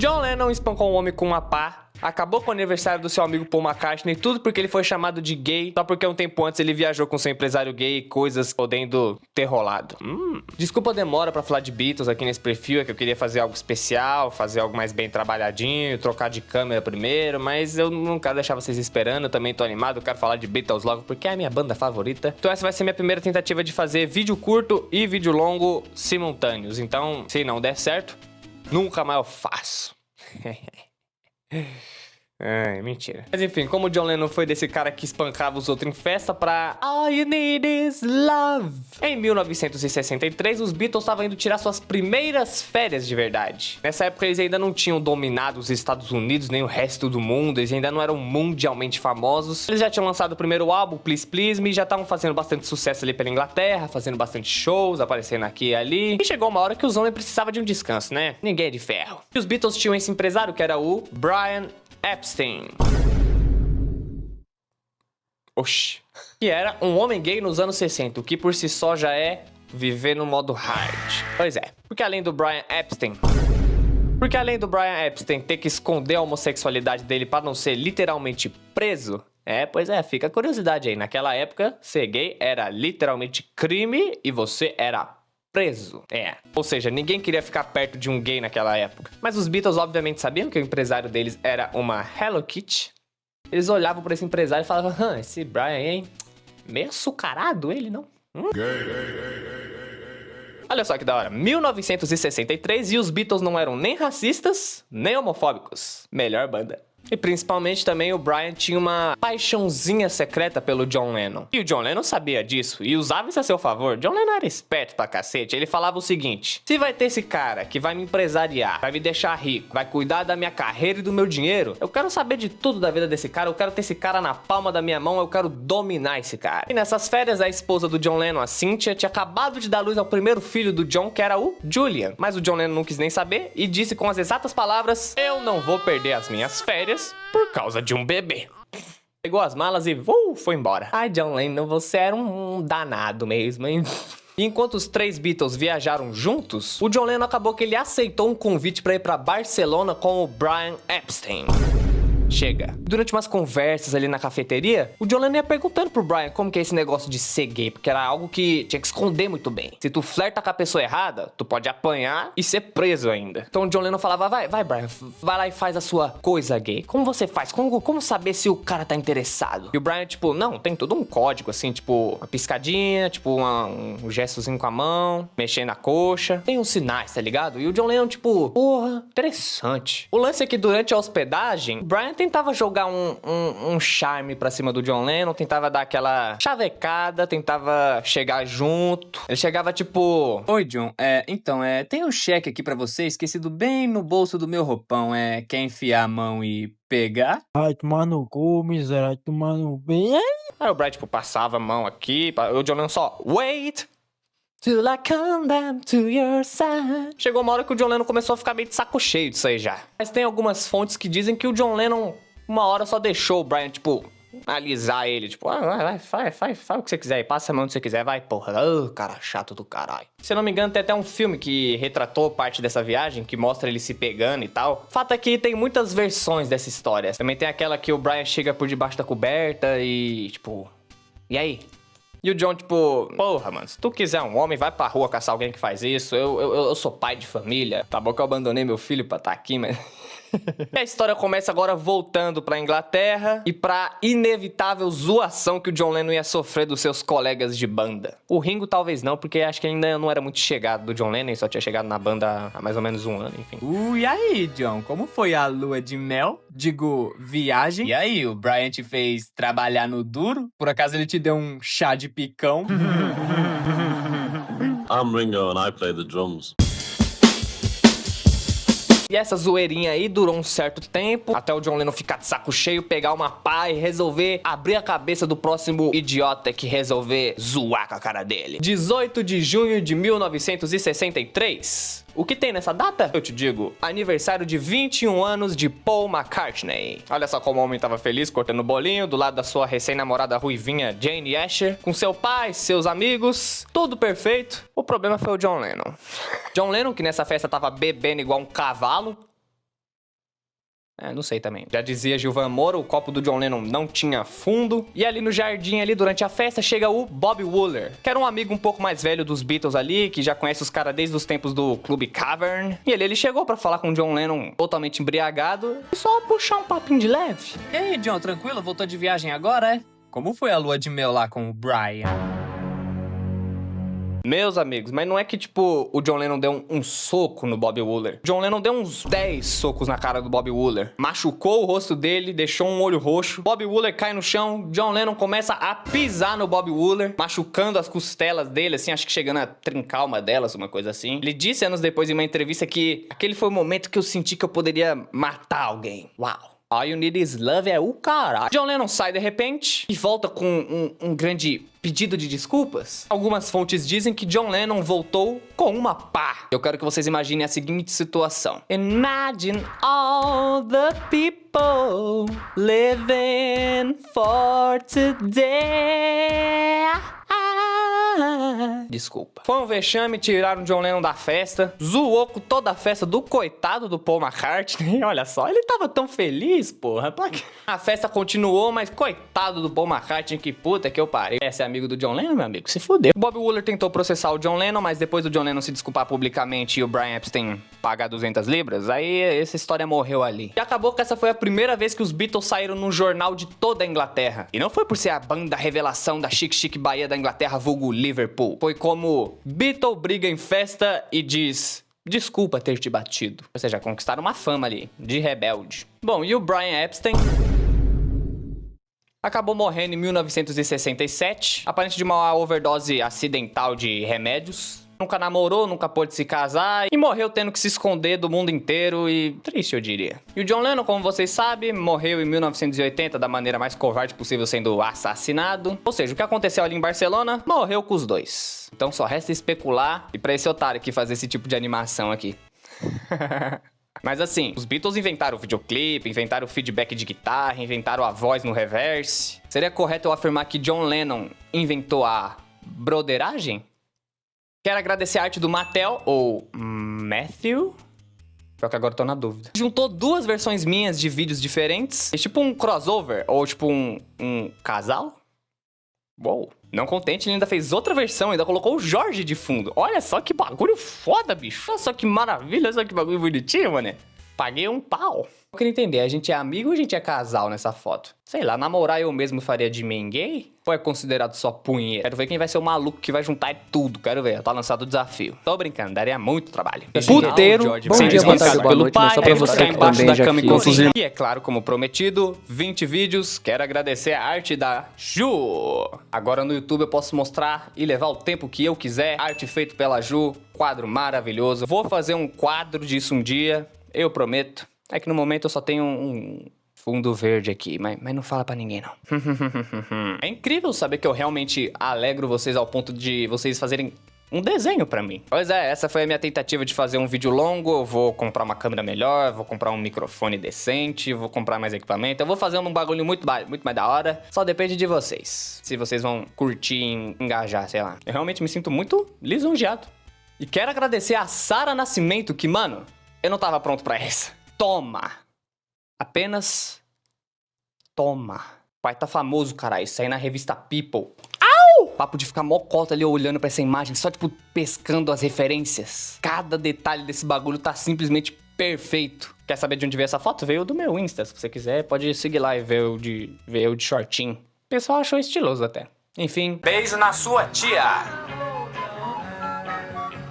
John Lennon espancou um homem com uma pá, acabou com o aniversário do seu amigo Paul McCartney, tudo porque ele foi chamado de gay, só porque um tempo antes ele viajou com seu empresário gay e coisas podendo ter rolado. Desculpa a demora pra falar de Beatles aqui nesse perfil, é que eu queria fazer algo especial, fazer algo mais bem trabalhadinho, trocar de câmera primeiro, mas eu não quero deixar vocês esperando, eu também tô animado, eu quero falar de Beatles logo porque é a minha banda favorita. Então essa vai ser minha primeira tentativa de fazer vídeo curto e vídeo longo simultâneos, então se não der certo, nunca mais eu faço. Ai, mentira. Mas enfim, como o John Lennon foi desse cara que espancava os outros em festa pra All You Need Is Love. Em 1963, os Beatles estavam indo tirar suas primeiras férias de verdade. Nessa época eles ainda não tinham dominado os Estados Unidos nem o resto do mundo, eles ainda não eram mundialmente famosos. Eles já tinham lançado o primeiro álbum, Please Please Me, e já estavam fazendo bastante sucesso ali pela Inglaterra, fazendo bastante shows, aparecendo aqui e ali. E chegou uma hora que os homens precisavam de um descanso, né? Ninguém é de ferro. E os Beatles tinham esse empresário que era o Brian Epstein. Oxi. Que era um homem gay nos anos 60, o que por si só já é viver no modo hard. Pois é, porque além do Brian Epstein ter que esconder a homossexualidade dele pra não ser literalmente preso, pois é, fica a curiosidade aí. Naquela época, ser gay era literalmente crime e você era preso. Ou seja, ninguém queria ficar perto de um gay naquela época. Mas os Beatles obviamente sabiam que o empresário deles era uma Hello Kitty. Eles olhavam pra esse empresário e falavam, esse Brian, hein? Meio açucarado ele, não? Olha só que da hora, 1963 e os Beatles não eram nem racistas, nem homofóbicos. Melhor banda. E principalmente também o Brian tinha uma paixãozinha secreta pelo John Lennon. E o John Lennon sabia disso e usava isso a seu favor. John Lennon era esperto pra cacete. Ele falava o seguinte: se vai ter esse cara que vai me empresariar, vai me deixar rico, vai cuidar da minha carreira e do meu dinheiro, eu quero saber de tudo da vida desse cara, eu quero ter esse cara na palma da minha mão, eu quero dominar esse cara. E nessas férias, a esposa do John Lennon, a Cynthia, tinha acabado de dar luz ao primeiro filho do John, que era o Julian. Mas o John Lennon não quis nem saber e disse com as exatas palavras: eu não vou perder as minhas férias por causa de um bebê. Pegou as malas e foi embora. Ai, John Lennon, você era um danado mesmo, hein? E enquanto os três Beatles viajaram juntos, o John Lennon acabou que ele aceitou um convite para ir para Barcelona com o Brian Epstein. Chega. Durante umas conversas ali na cafeteria, o John Lennon ia perguntando pro Brian como que é esse negócio de ser gay, porque era algo que tinha que esconder muito bem. Se tu flerta com a pessoa errada, tu pode apanhar e ser preso ainda. Então o John Lennon falava, vai Brian, vai lá e faz a sua coisa gay. Como você faz? Como saber se o cara tá interessado? E o Brian, tipo, não, tem todo um código, assim, tipo, uma piscadinha, tipo, um gestozinho com a mão, mexer na coxa. Tem uns sinais, tá ligado? E o John Lennon, tipo, porra, interessante. O lance é que durante a hospedagem, o Brian tentava jogar um charme pra cima do John Lennon, tentava dar aquela chavecada, tentava chegar junto. Ele chegava tipo... Oi, John, tem um cheque aqui pra você, esquecido bem no bolso do meu roupão, quer enfiar a mão e pegar? Ai, tomar no cu, miserável, tomar no bem. Aí o Brian, tipo, passava a mão aqui, o John Lennon só... Wait! Till I come down to your side. Chegou uma hora que o John Lennon começou a ficar meio de saco cheio disso aí já. Mas tem algumas fontes que dizem que o John Lennon, uma hora, só deixou o Brian, tipo, alisar ele. Tipo, vai, faz o que você quiser aí, passa a mão onde você quiser, vai, porra. Cara chato do caralho. Se eu não me engano, tem até um filme que retratou parte dessa viagem, que mostra ele se pegando e tal. Fato é que tem muitas versões dessa história. Também tem aquela que o Brian chega por debaixo da coberta e, tipo, e aí? E o John, tipo, porra, mano, se tu quiser um homem, vai pra rua caçar alguém que faz isso. Eu sou pai de família. Tá bom que eu abandonei meu filho pra tá aqui, mas... E a história começa agora voltando pra Inglaterra e pra inevitável zoação que o John Lennon ia sofrer dos seus colegas de banda. O Ringo talvez não, porque acho que ainda não era muito chegado do John Lennon, só tinha chegado na banda há mais ou menos um ano, enfim. E aí, John, como foi a lua de mel? Digo, viagem? E aí, o Brian te fez trabalhar no duro? Por acaso ele te deu um chá de picão? I'm Ringo and I play the drums. E essa zoeirinha aí durou um certo tempo, até o John Lennon ficar de saco cheio, pegar uma pá e resolver abrir a cabeça do próximo idiota que resolver zoar com a cara dele. 18 de junho de 1963. O que tem nessa data? Eu te digo, aniversário de 21 anos de Paul McCartney. Olha só como o homem tava feliz cortando bolinho do lado da sua recém-namorada ruivinha Jane Asher, com seu pai, seus amigos, tudo perfeito. O problema foi o John Lennon. John Lennon, que nessa festa tava bebendo igual um cavalo, Não sei também. Já dizia Gilvan Moura, o copo do John Lennon não tinha fundo. E ali no jardim, ali durante a festa, chega o Bob Wooler, que era um amigo um pouco mais velho dos Beatles ali, que já conhece os caras desde os tempos do Clube Cavern. E ele chegou pra falar com o John Lennon totalmente embriagado e só puxar um papinho de leve. E aí, John, tranquilo? Voltou de viagem agora, é? Como foi a lua de mel lá com o Brian? Meus amigos, mas não é que, tipo, o John Lennon deu um soco no Bob Wooler. John Lennon deu uns 10 socos na cara do Bob Wooler. Machucou o rosto dele, deixou um olho roxo. Bob Wooler cai no chão, John Lennon começa a pisar no Bob Wooler, machucando as costelas dele, assim, acho que chegando a trincar uma delas, uma coisa assim. Ele disse anos depois em uma entrevista que aquele foi o momento que eu senti que eu poderia matar alguém. Uau! All You Need Is Love é o caralho. John Lennon sai de repente e volta com um grande pedido de desculpas. Algumas fontes dizem que John Lennon voltou com uma pá. Eu quero que vocês imaginem a seguinte situação. Imagine all the people living for today. Desculpa. Foi um vexame, tiraram John Lennon da festa, zoou com toda a festa do coitado do Paul McCartney. Olha só, ele tava tão feliz, porra. A festa continuou, mas coitado do Paul McCartney, que puta que eu parei. Esse é amigo do John Lennon, meu amigo, se fudeu. Bob Wooler tentou processar o John Lennon, mas depois do John Lennon se desculpar publicamente e o Brian Epstein pagar 200 libras, aí essa história morreu ali. E acabou que essa foi a primeira vez que os Beatles saíram num jornal de toda a Inglaterra. E não foi por ser a banda revelação da Chic Chic Bahia da Inglaterra, vulgo Liverpool. Foi como Beatle briga em festa e diz: desculpa ter te batido. Ou seja, conquistaram uma fama ali, de rebelde. Bom, e o Brian Epstein acabou morrendo em 1967, aparente de uma overdose acidental de remédios. Nunca namorou, nunca pôde se casar e morreu tendo que se esconder do mundo inteiro e triste, eu diria. E o John Lennon, como vocês sabem, morreu em 1980 da maneira mais covarde possível, sendo assassinado. Ou seja, o que aconteceu ali em Barcelona, morreu com os dois. Então só resta especular e pra esse otário aqui fazer esse tipo de animação aqui. Mas assim, os Beatles inventaram o videoclipe, inventaram o feedback de guitarra, inventaram a voz no reverse. Seria correto eu afirmar que John Lennon inventou a broderagem? Quero agradecer a arte do Mattel, ou Matthew? Pior que agora eu tô na dúvida. Juntou duas versões minhas de vídeos diferentes. É tipo um crossover, ou tipo um casal. Uou. Não contente, ele ainda fez outra versão, ainda colocou o Jorge de fundo. Olha só que bagulho foda, bicho. Olha só que maravilha, olha só que bagulho bonitinho, mané. Paguei um pau. Eu queria entender, a gente é amigo ou a gente é casal nessa foto? Sei lá, namorar eu mesmo faria de mim gay? Ou é considerado só punheta? Quero ver quem vai ser o maluco que vai juntar tudo. Quero ver, tá lançado o desafio. Tô brincando, daria muito trabalho. Puteiro, Bom dia, boa tarde, boa noite, mas só pra você que embaixo também da cama já e quis. E é claro, como prometido, 20 vídeos. Quero agradecer a arte da Ju. Agora no YouTube eu posso mostrar e levar o tempo que eu quiser. Arte feita pela Ju, quadro maravilhoso. Vou fazer um quadro disso um dia, eu prometo. É que no momento eu só tenho um fundo verde aqui, mas não fala pra ninguém, não. É incrível saber que eu realmente alegro vocês ao ponto de vocês fazerem um desenho pra mim. Pois é, essa foi a minha tentativa de fazer um vídeo longo. Eu vou comprar uma câmera melhor, vou comprar um microfone decente, vou comprar mais equipamento. Eu vou fazer um bagulho muito mais da hora. Só depende de vocês. Se vocês vão curtir e engajar, sei lá. Eu realmente me sinto muito lisonjeado. E quero agradecer a Sara Nascimento, que, mano, eu não tava pronto pra essa. Toma. Apenas toma. Pai tá famoso, caralho. Isso aí na revista People. Au! Papo de ficar mocota ali olhando pra essa imagem, só tipo pescando as referências. Cada detalhe desse bagulho tá simplesmente perfeito. Quer saber de onde veio essa foto? Veio do meu Insta. Se você quiser, pode seguir lá e ver eu de shortinho. O pessoal achou estiloso até. Enfim. Beijo na sua tia.